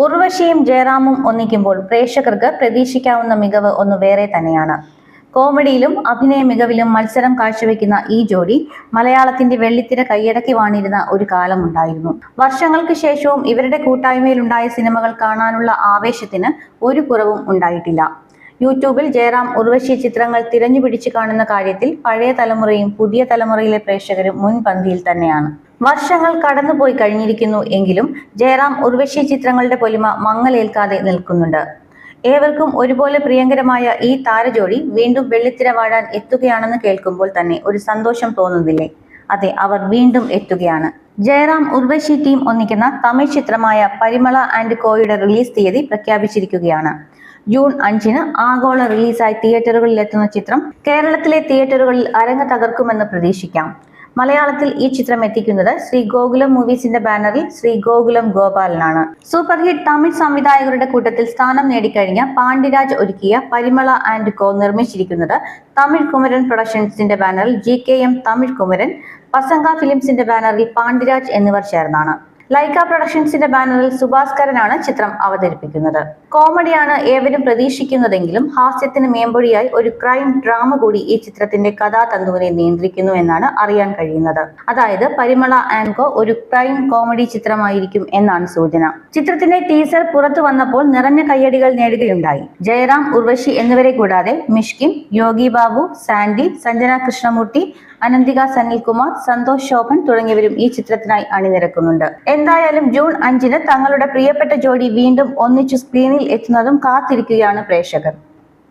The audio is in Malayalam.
ഉർവശിയും ജയറാമും ഒന്നിക്കുമ്പോൾ പ്രേക്ഷകർക്ക് പ്രതീക്ഷിക്കാവുന്ന മികവ് ഒന്ന് വേറെ തന്നെയാണ്. കോമഡിയിലും അഭിനയ മികവിലും മത്സരം കാഴ്ചവെക്കുന്ന ഈ ജോഡി മലയാളത്തിന്റെ വെള്ളിത്തിര കൈയടക്കി വാണിരുന്ന ഒരു കാലമുണ്ടായിരുന്നു. വർഷങ്ങൾക്ക് ശേഷവും ഇവരുടെ കൂട്ടായ്മയിലുണ്ടായ സിനിമകൾ കാണാനുള്ള ആവേശത്തിന് ഒരു കുറവും ഉണ്ടായിട്ടില്ല. യൂട്യൂബിൽ ജയറാം ഉർവശി ചിത്രങ്ങൾ തിരഞ്ഞുപിടിച്ച് കാണുന്ന കാര്യത്തിൽ പഴയ തലമുറയും പുതിയ തലമുറയിലെ പ്രേക്ഷകരും മുൻപന്തിയിൽ തന്നെയാണ്. വർഷങ്ങൾ കടന്നുപോയി കഴിഞ്ഞിരിക്കുന്നു എങ്കിലും ജയറാം ഉർവശി ചിത്രങ്ങളുടെ പൊലിമ മങ്ങലേൽക്കാതെ നിൽക്കുന്നുണ്ട്. ഏവർക്കും ഒരുപോലെ പ്രിയങ്കരമായ ഈ താരജോഡി വീണ്ടും വെള്ളിത്തിര വാഴാൻ എത്തുകയാണെന്ന് കേൾക്കുമ്പോൾ തന്നെ ഒരു സന്തോഷം തോന്നുന്നില്ലേ? അതെ, അവർ വീണ്ടും എത്തുകയാണ്. ജയറാം ഉർവശി ടീം ഒന്നിക്കുന്ന തമിഴ് ചിത്രമായ പരിമള ആൻഡ് കോയുടെ റിലീസ് തീയതി പ്രഖ്യാപിച്ചിരിക്കുകയാണ്. ജൂൺ 5-ന് ആഗോള റിലീസായി തിയേറ്ററുകളിലെത്തുന്ന ചിത്രം കേരളത്തിലെ തിയേറ്ററുകളിൽ അരങ്ങ് തകർക്കുമെന്ന് പ്രതീക്ഷിക്കാം. മലയാളത്തിൽ ഈ ചിത്രം എത്തിക്കുന്നത് ശ്രീ ഗോകുലം മൂവീസിന്റെ ബാനറിൽ ശ്രീ ഗോകുലം ഗോപാലനാണ്. സൂപ്പർ ഹിറ്റ് തമിഴ് സംവിധായകരുടെ കൂട്ടത്തിൽ സ്ഥാനം നേടിക്കഴിഞ്ഞ പാണ്ഡിരാജ് ഒരുക്കിയ പരിമള ആൻഡ് കോ നിർമ്മിച്ചിരിക്കുന്നത് തമിഴ് കുമരൻ പ്രൊഡക്ഷൻസിന്റെ ബാനറിൽ GKM തമിഴ് കുമരൻ, പസംഗ ഫിലിംസിന്റെ ബാനറിൽ പാണ്ഡിരാജ് എന്നിവർ ചേർന്നാണ്. ലൈക്ക പ്രൊഡക്ഷൻസിന്റെ ബാനറിൽ സുഭാസ്കരനാണ് ചിത്രം അവതരിപ്പിക്കുന്നത്. കോമഡിയാണ് ഏവരും പ്രതീക്ഷിക്കുന്നതെങ്കിലും ഹാസ്യത്തിന് മേമ്പൊടിയായി ഒരു ക്രൈം ഡ്രാമ കൂടി ഈ ചിത്രത്തിന്റെ കഥാതന്തുവിനെ നിയന്ത്രിക്കുന്നു എന്നാണ് അറിയാൻ കഴിയുന്നത്. അതായത് പരിമള ആൻഡ് കോ ഒരു ക്രൈം കോമഡി ചിത്രമായിരിക്കും എന്നാണ് സൂചന. ചിത്രത്തിന്റെ ടീസർ പുറത്തു വന്നപ്പോൾ നിറഞ്ഞ കയ്യടികൾ നേടുകയുണ്ടായി. ജയറാം, ഉർവശി എന്നിവരെ കൂടാതെ മിഷ്കിൻ, യോഗി ബാബു, സാൻഡി, സഞ്ജന കൃഷ്ണമൂർത്തി, അനന്തിക സനിൽകുമാർ, സന്തോഷ് ശോഭൻ തുടങ്ങിയവരും ഈ ചിത്രത്തിനായി അണിനിരക്കുന്നുണ്ട്. എന്തായാലും ജൂൺ 5-ന് തങ്ങളുടെ പ്രിയപ്പെട്ട ജോഡി വീണ്ടും ഒന്നിച്ചു സ്ക്രീനിൽ എത്തുന്നതും കാത്തിരിക്കുകയാണ് പ്രേക്ഷകർ.